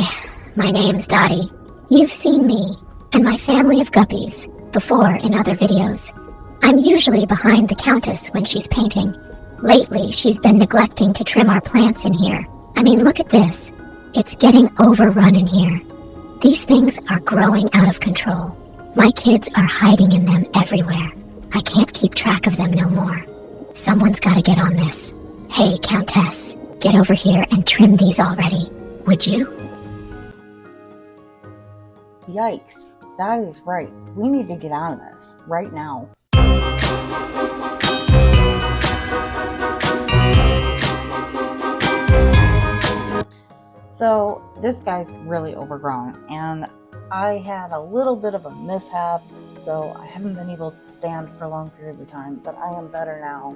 Hi, my name's Dottie. You've seen me and my family of guppies before in other videos. I'm usually behind the Countess when she's painting. Lately, she's been neglecting to trim our plants in here. I mean, look at this. It's getting overrun in here. These things are growing out of control. My kids are hiding in them everywhere. I can't keep track of them no more. Someone's gotta get on this. Hey, Countess, get over here and trim these already. Would you? Yikes, that is right. We need to get on this right now. So this guy's really overgrown, and I had a little bit of a mishap, so I haven't been able to stand for long periods of time, but I am better now,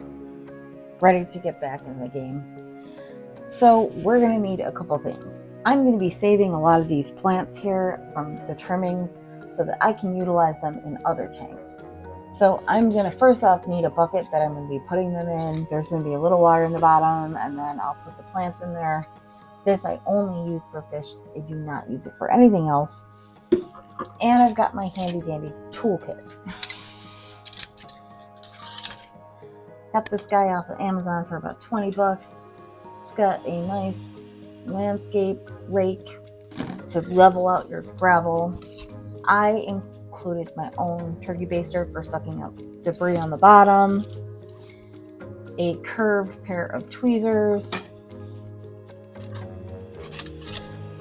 ready to get back in the game. So we're going to need a couple things. I'm going to be saving a lot of these plants here from the trimmings so that I can utilize them in other tanks. So I'm going to first off need a bucket that I'm going to be putting them in. There's going to be a little water in the bottom, and then I'll put the plants in there. This I only use for fish. I do not use it for anything else. And I've got my handy dandy toolkit. Got this guy off of Amazon for about 20 bucks. It's got a nice landscape rake to level out your gravel. I included my own turkey baster for sucking up debris on the bottom. A curved pair of tweezers.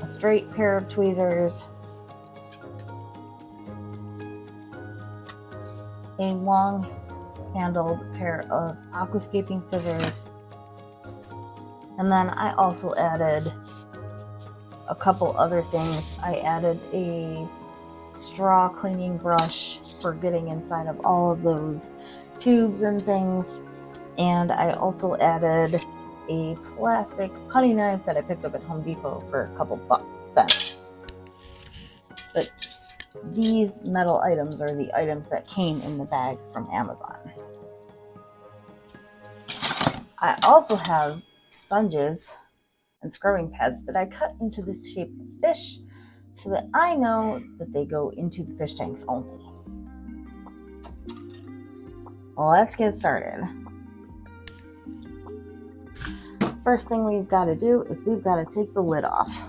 A straight pair of tweezers. A long-handled pair of aquascaping scissors. And then I also added a couple other things. I added a straw cleaning brush for getting inside of all of those tubes and things. And I also added a plastic putty knife that I picked up at Home Depot for a couple cents. But these metal items are the items that came in the bag from Amazon. I also have sponges and scrubbing pads that I cut into the shape of fish so that I know that they go into the fish tanks only. Well, let's get started. First thing we've got to do is we've got to take the lid off.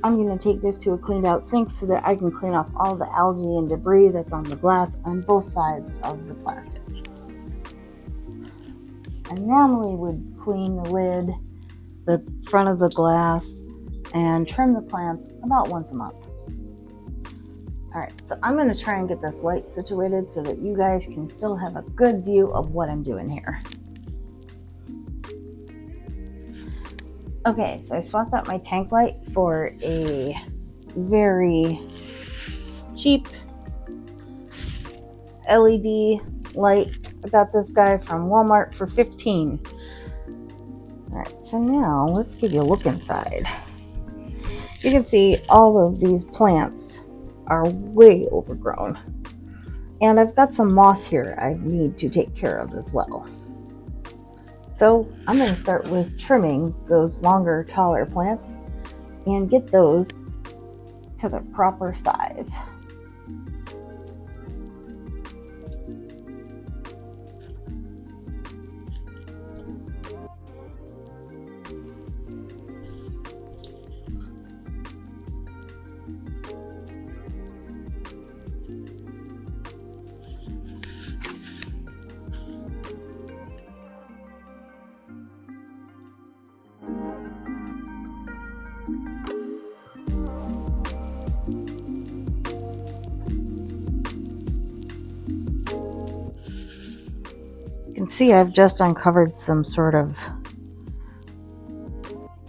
I'm going to take this to a cleaned out sink so that I can clean off all the algae and debris that's on the glass on both sides of the plastic. I normally would clean the lid, the front of the glass, and trim the plants about once a month. Alright, so I'm going to try and get this light situated so that you guys can still have a good view of what I'm doing here. Okay, so I swapped out my tank light for a very cheap LED light. I got this guy from Walmart for $15. Alright, so now let's give you a look inside. You can see all of these plants are way overgrown. And I've got some moss here I need to take care of as well. So I'm going to start with trimming those longer, taller plants and get those to the proper size. You can see I've just uncovered some sort of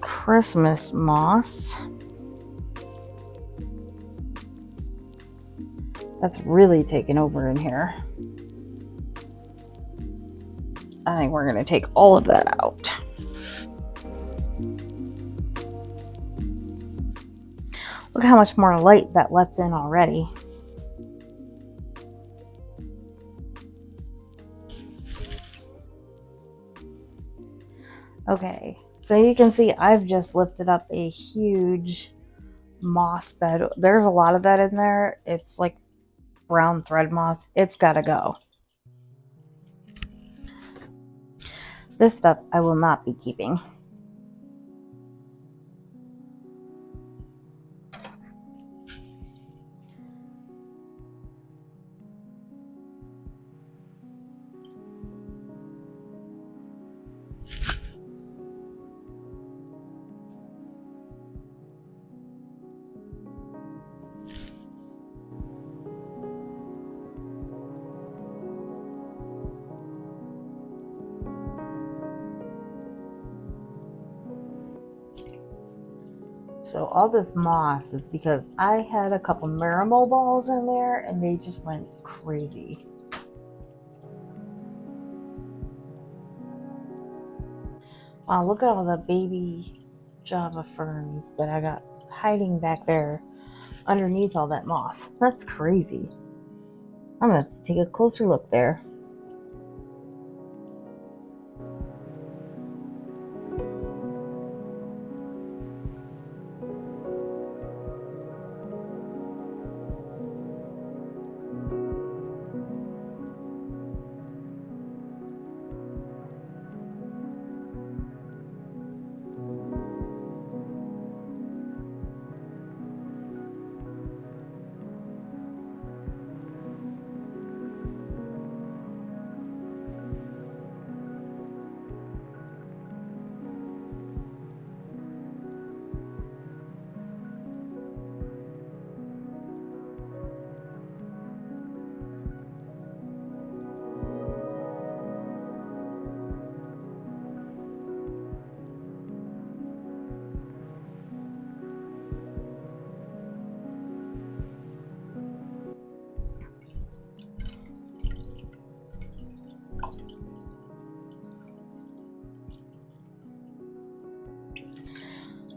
Christmas moss. That's really taken over in here. I think we're going to take all of that out. Look how much more light that lets in already. Okay, so you can see I've just lifted up a huge moss bed. There's a lot of that in there. It's like brown thread moss. It's got to go. This stuff I will not be keeping. So all this moss is because I had a couple marimo balls in there and they just went crazy. Wow, look at all the baby Java ferns that I got hiding back there underneath all that moss. That's crazy. I'm going to have to take a closer look there.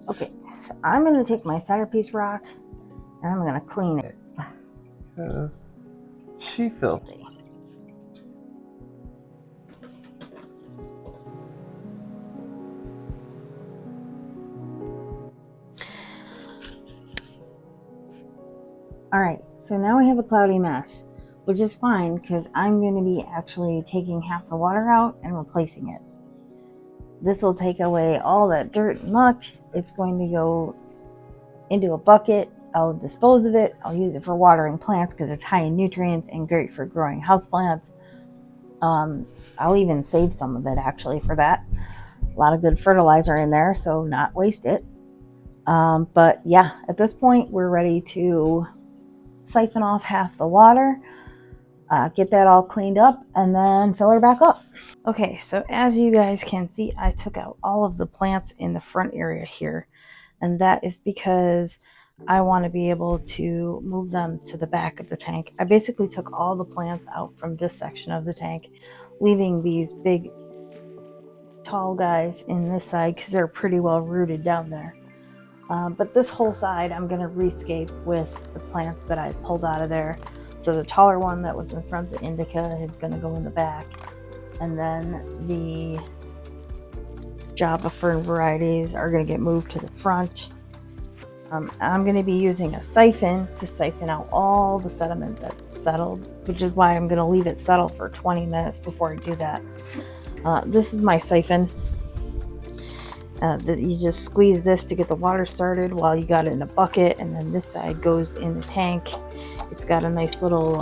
Okay, so I'm going to take my centerpiece rock and I'm going to clean it. Because she filthy. Alright, so now we have a cloudy mess, which is fine because I'm going to be actually taking half the water out and replacing it. This will take away all that dirt and muck. It's going to go into a bucket. I'll dispose of it. I'll use it for watering plants because it's high in nutrients and great for growing houseplants. I'll even save some of it actually for that. A lot of good fertilizer in there, so not waste it. But yeah, at this point we're ready to siphon off half the water, get that all cleaned up, and then fill her back up. Okay, so as you guys can see, I took out all of the plants in the front area here, and that is because I want to be able to move them to the back of the tank. I basically took all the plants out from this section of the tank, leaving these big tall guys in this side because they're pretty well rooted down there. But this whole side I'm going to rescape with the plants that I pulled out of there. So the taller one that was in front, the indica, is going to go in the back. And then the Java fern varieties are going to get moved to the front. I'm going to be using a siphon to siphon out all the sediment that's settled, which is why I'm going to leave it settle for 20 minutes before I do that. This is my siphon. You just squeeze this to get the water started while you got it in a bucket, and then this side goes in the tank. It's got a nice little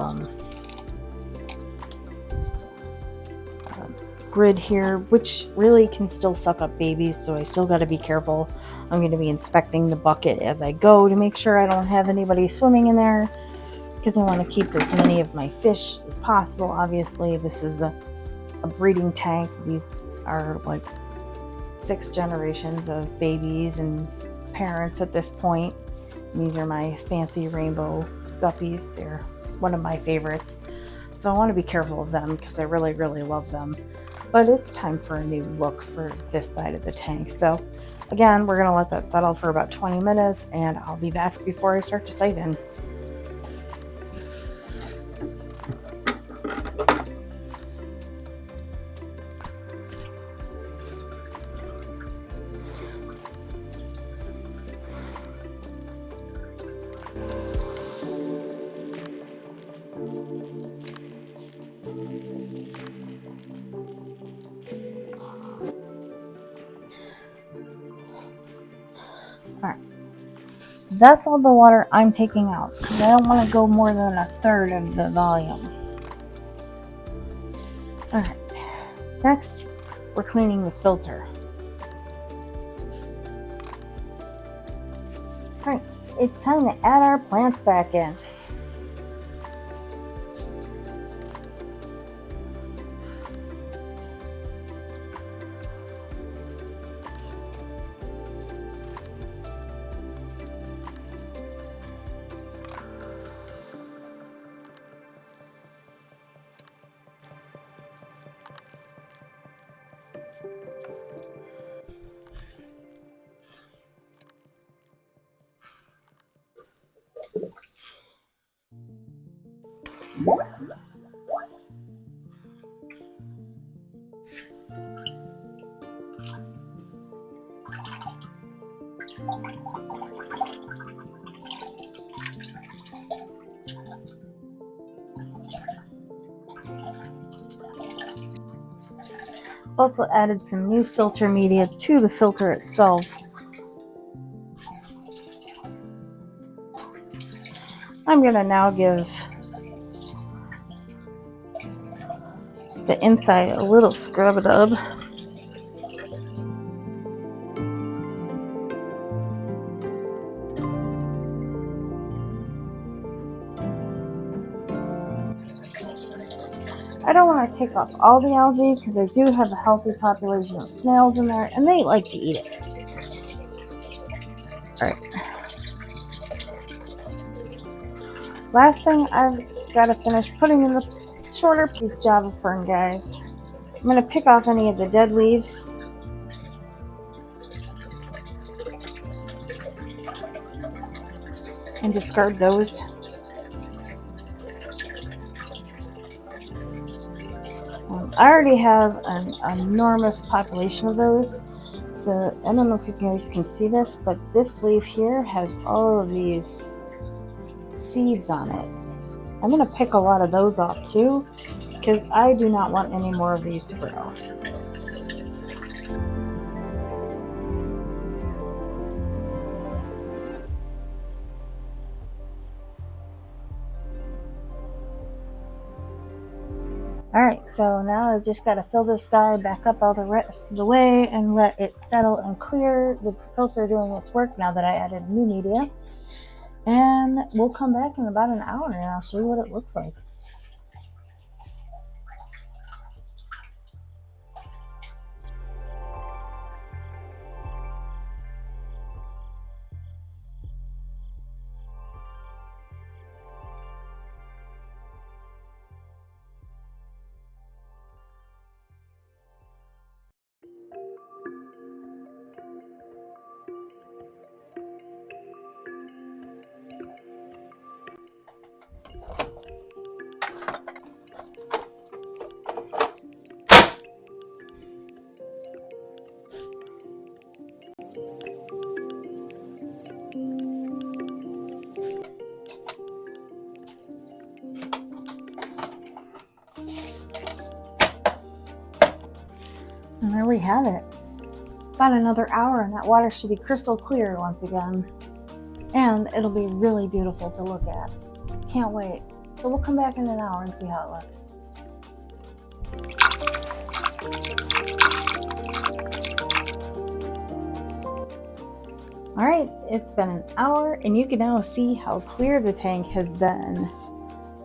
grid here, which really can still suck up babies, so I still got to be careful. I'm going to be inspecting the bucket as I go to make sure I don't have anybody swimming in there, because I want to keep as many of my fish as possible. Obviously, this is a breeding tank. These are like 6 generations of babies and parents at this point. These are my fancy rainbow guppies. They're one of my favorites, so I want to be careful of them because I really love them. but it's time for a new look for this side of the tank. So again, we're going to let that settle for about 20 minutes and I'll be back before I start to sight in. Alright, that's all the water I'm taking out because I don't want to go more than a third of the volume. Alright, next we're cleaning the filter. Alright, it's time to add our plants back in. Also added some new filter media to the filter itself. I'm going to now give the inside a little scrub-a-dub. I don't want to take off all the algae because I do have a healthy population of snails in there and they like to eat it. Alright. Last thing I've got to finish putting in the shorter piece Java fern, guys. I'm going to pick off any of the dead leaves. And discard those. I already have an enormous population of those. So I don't know if you guys can see this, but this leaf here has all of these seeds on it. I'm going to pick a lot of those off too, because I do not want any more of these to grow. Alright, so now I've just got to fill this guy back up all the rest of the way and let it settle and clear with the filter doing its work now that I added new media. And we'll come back in about an hour and I'll show you what it looks like. And there we have it. About another hour and that water should be crystal clear once again. And it'll be really beautiful to look at. Can't wait. So we'll come back in an hour and see how it looks. Alright, it's been an hour and you can now see how clear the tank has been.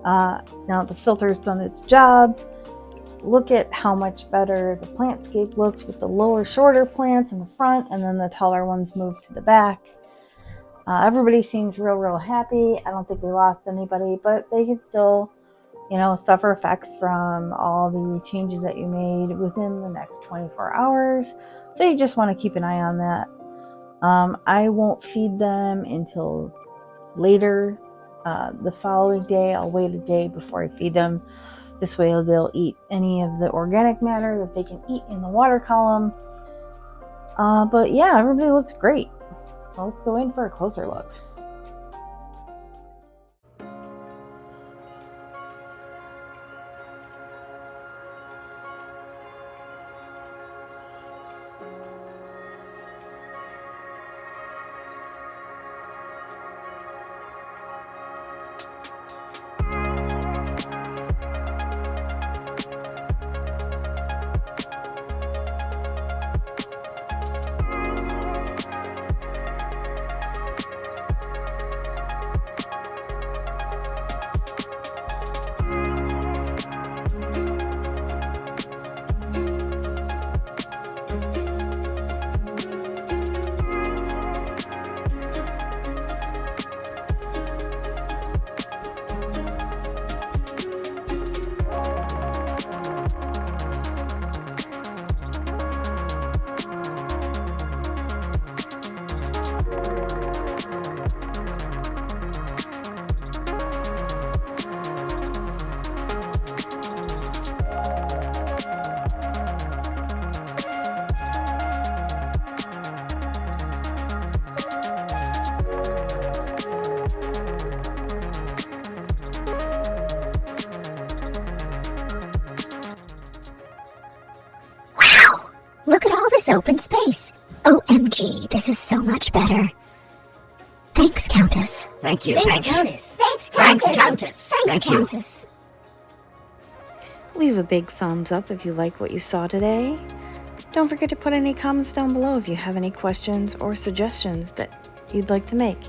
Now the filter's done its job. Look at how much better the plantscape looks with the lower, shorter plants in the front and then the taller ones moved to the back. Everybody seems real happy. I don't think we lost anybody, but they could still suffer effects from all the changes that you made within the next 24 hours. So you just want to keep an eye on that. I won't feed them until later the following day. I'll wait a day before I feed them. This way they'll eat any of the organic matter that they can eat in the water column. But yeah, everybody looks great. So let's go in for a closer look. Look at all this open space. OMG, this is so much better. Thanks, Countess. Thank you. Thanks, Countess. Thanks, Countess. Thanks, Countess. Leave a big thumbs up if you like what you saw today. Don't forget to put any comments down below if you have any questions or suggestions that you'd like to make.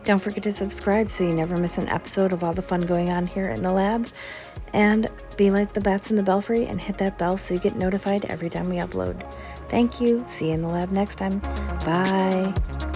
Don't forget to subscribe so you never miss an episode of all the fun going on here in the lab. And be like the bats in the belfry and hit that bell so you get notified every time we upload. Thank you. See you in the lab next time. Bye.